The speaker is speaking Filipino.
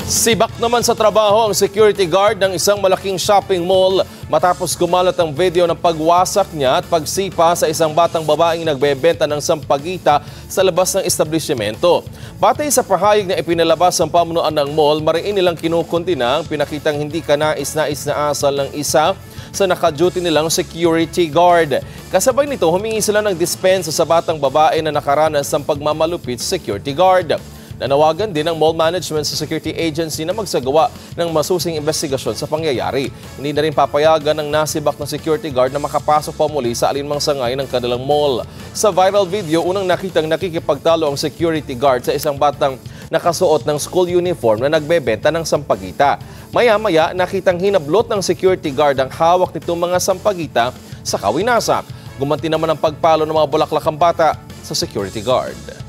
Sibak naman sa trabaho ang security guard ng isang malaking shopping mall matapos kumalat ang video ng pagwasak niya at pagsipa sa isang batang babaeng nagbebenta ng sampagita sa labas ng establishmento. Batay sa pahayag na ipinalabas ng pamunuan ng mall, mariin nilang kinukuntina ang pinakitang hindi kanais-nais na asal ng isa sa naka-duty nilang security guard. Kasabay nito, humingi sila ng dispensa sa batang babae na nakaranas ng pagmamalupit sa security guard. Nanawagan din ng mall management sa security agency na magsagawa ng masusing investigasyon sa pangyayari. Hindi na rin papayagan ng nasibak na security guard na makapasok pa muli sa alinmang sangay ng kanilang mall. Sa viral video, unang nakitang nakikipagtalo ang security guard sa isang batang nakasuot ng school uniform na nagbebenta ng sampagita. Maya-maya, nakitang hinablot ng security guard ang hawak nitong mga sampagita sa kawinasak. Gumanti naman ang pagpalo ng mga bulaklakang bata sa security guard.